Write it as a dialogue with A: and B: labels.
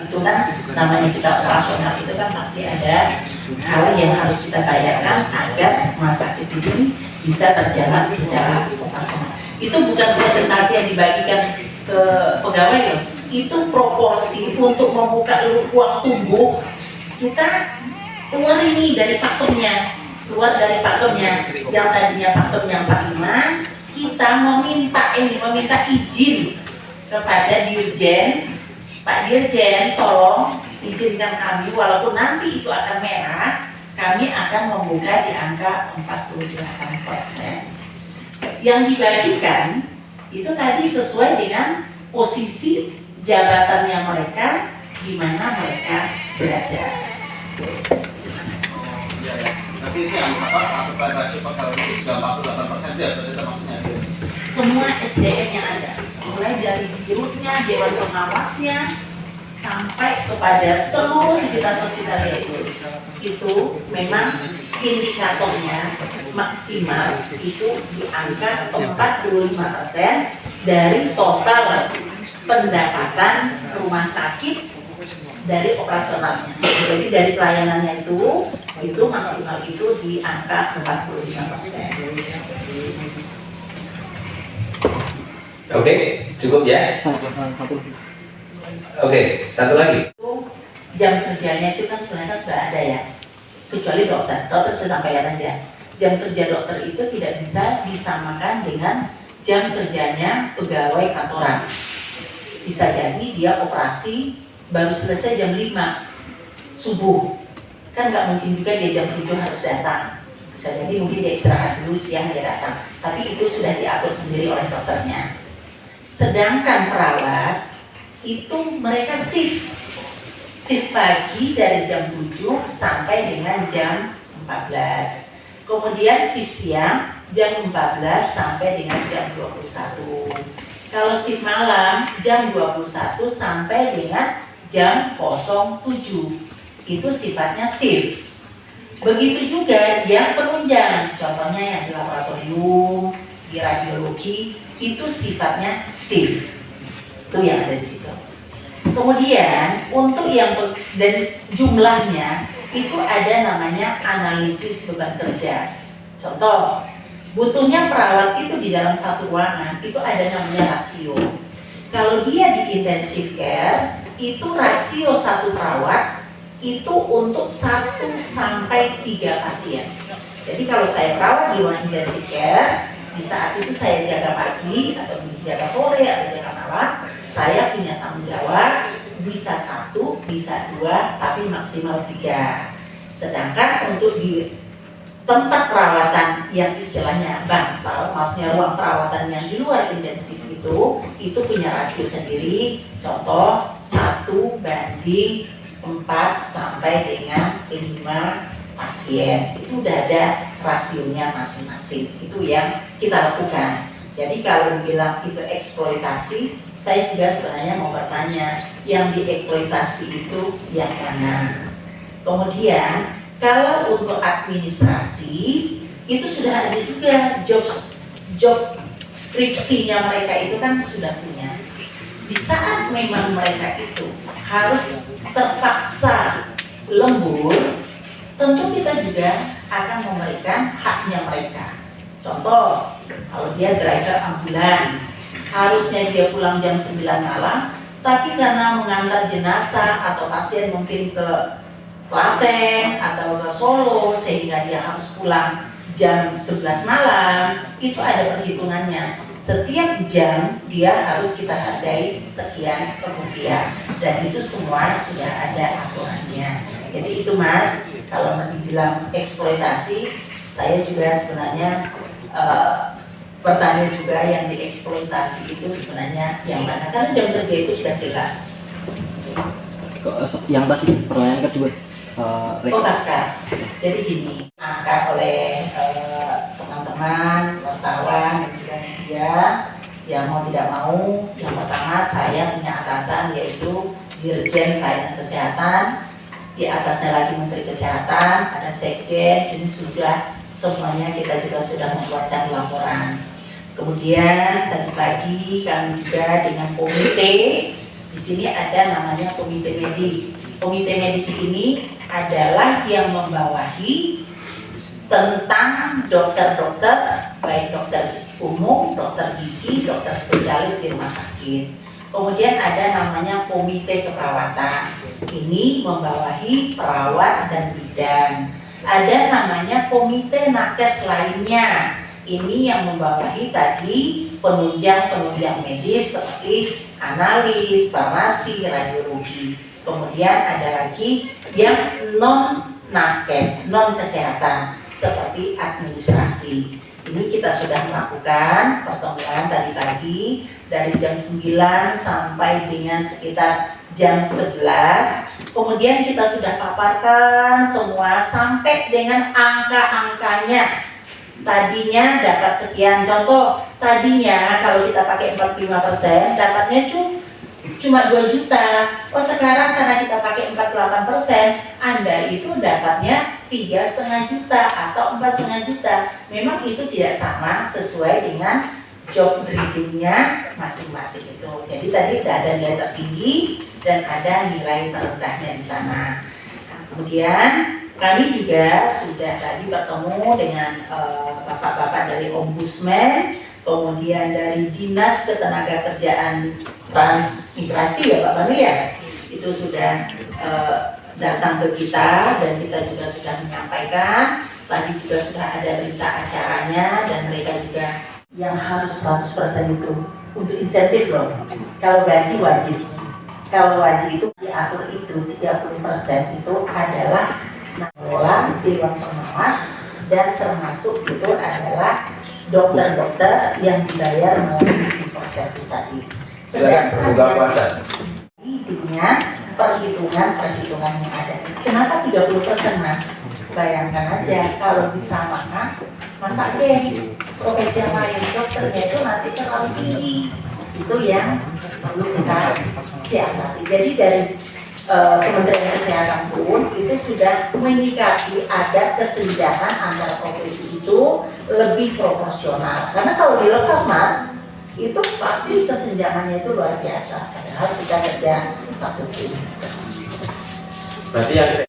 A: Itu kan namanya kita operasional itu kan pasti ada hal yang harus kita bayarkan agar rumah sakit ini bisa berjalan secara operasional. Itu bukan presentasi yang dibagikan ke pegawai loh, itu proporsi untuk membuka ruang tunggu. Kita keluar ini dari pakemnya, yang tadinya pakemnya 45, kita meminta izin kepada Dirjen. Pak Dirjen, tolong izinkan kami, walaupun nanti itu akan merah, kami akan membuka di angka 48%. Yang dibagikan itu tadi sesuai dengan posisi jabatannya mereka, di mana mereka berada.
B: Nanti ini yang apa rasio pegawai itu sudah 48% ya, berarti termasuknya
A: semua SDM yang ada, mulai dari dirutnya, dewan pengawasnya, sampai kepada seluruh sivitas hospitalia itu memang indikatornya maksimal itu di angka 45% dari total pendapatan rumah sakit dari operasionalnya. Jadi dari pelayanannya itu maksimal itu di angka 45%.
C: Oke, cukup ya. Oke, satu lagi.
A: Jam kerjanya itu kan sebenarnya sudah ada ya, kecuali dokter saya sampaikan aja. Jam kerja dokter itu tidak bisa disamakan dengan jam kerjanya pegawai kantoran. Bisa jadi dia operasi baru selesai jam 5 subuh, kan nggak mungkin juga dia jam 7 harus datang. Bisa jadi mungkin dia istirahat dulu, siang dia datang, tapi itu sudah diatur sendiri oleh dokternya. Sedangkan perawat itu mereka shift pagi dari jam 7 sampai dengan jam 14. Kemudian shift siang jam 14 sampai dengan jam 21. Kalau shift malam jam 21 sampai dengan jam 07. Itu sifatnya shift. Begitu juga yang penunjang, contohnya yang di laboratorium, di radiologi, itu sifatnya shift. Itu yang ada di situ. Kemudian untuk yang dan jumlahnya itu ada namanya analisis beban kerja. Contoh, butuhnya perawat itu di dalam satu ruangan itu ada namanya rasio. Kalau dia di intensive care itu rasio satu perawat itu untuk 1 sampai 3 pasien. Jadi kalau saya perawat di ruang intensive care, di saat itu saya jaga pagi atau jaga sore atau jaga malam, saya punya tanggung jawab bisa 1, bisa 2, tapi maksimal 3. Sedangkan untuk di tempat perawatan yang istilahnya bangsal, maksudnya ruang perawatan yang di luar intensif itu punya rasio sendiri. Contoh 1:4 sampai dengan 5 pasien. Itu udah ada rasionya masing-masing. Itu yang kita lakukan. Jadi kalau dibilang itu eksploitasi, saya juga sebenarnya mau bertanya, yang dieksploitasi itu yang mana? Kemudian kalau untuk administrasi itu sudah ada juga job skripsinya mereka itu kan sudah punya. Di saat memang mereka itu harus terpaksa lembur, tentu kita juga akan memberikan haknya mereka. Contoh, kalau dia driver ambulan, harusnya dia pulang jam 9 malam, tapi karena mengantar jenazah atau pasien mungkin ke Klaten atau ke Solo sehingga dia harus pulang jam 11 malam, itu ada perhitungannya. Setiap jam dia harus kita hargai sekian rupiah, dan itu semua sudah ada aturannya. Jadi itu Mas, kalau dibilang eksploitasi, saya juga sebenarnya bertanya juga yang dieksploitasi itu sebenarnya yang mana, kan jam kerja itu sudah jelas.
D: Yang tadi pertanyaan kedua,
A: Pasca. Jadi gini, angkat oleh teman-teman wartawan dan juga media yang mau tidak mau. Yang pertama, saya punya atasan yaitu Dirjen Pelayanan Kesehatan, di atasnya lagi Menteri Kesehatan, ada Sekjen. Ini sudah semuanya kita juga sudah membuatkan laporan. Kemudian tadi pagi kami juga dengan komite Di sini ada namanya komite medis. Komite medis ini adalah yang membawahi tentang dokter-dokter, baik dokter umum, dokter gigi, dokter spesialis di rumah sakit. Kemudian ada namanya komite keperawatan. Ini membawahi perawat dan bidan. Ada namanya komite nakes lainnya. Ini yang membawahi tadi penunjang-penunjang medis seperti analis, farmasi, radiologi. Kemudian ada lagi yang non nakes, non kesehatan seperti administrasi. Ini kita sudah melakukan pertemuan tadi pagi dari jam 9 sampai dengan sekitar jam 11. Kemudian kita sudah paparkan semua sampai dengan angka-angkanya. Tadinya dapat sekian, contoh tadinya kalau kita pakai 45% dapatnya cuma 2 juta. Oh sekarang karena kita pakai 48%, Anda itu dapatnya 3,5 juta atau 4,5 juta. Memang itu tidak sama sesuai dengan job gradingnya masing-masing itu. Jadi tadi sudah ada nilai tertinggi dan ada nilai terendahnya di sana. Nah, kemudian kami juga sudah tadi bertemu dengan bapak-bapak dari Ombudsman, kemudian dari Dinas Ketenagakerjaan Transmigrasi ya Pak Banu ya, itu sudah datang ke kita dan kita juga sudah menyampaikan. Tadi juga sudah ada berita acaranya dan mereka juga yang harus 100% itu untuk insentif loh. Kalau gaji wajib, kalau wajib itu diatur itu 30% itu adalah mengelola Dewan Pengawas dan termasuk itu adalah dokter-dokter yang dibayar melalui fee service tadi.
C: Silakan berbuka puasa.
A: Dengan perhitungan yang ada. Kenapa 30% Mas? Bayangkan aja kalau disamakan, masa profesi yang lain dokternya itu nanti terlalu tinggi. Itu yang perlu kita siasati. Jadi dari Kementerian Kesehatan pun itu sudah menyikapi ada kesenjangan antara profesi itu lebih proporsional. Karena kalau dilepas Mas, itu pasti kesenjangannya itu luar biasa. Padahal kita kerja satu tim.
E: Berarti yang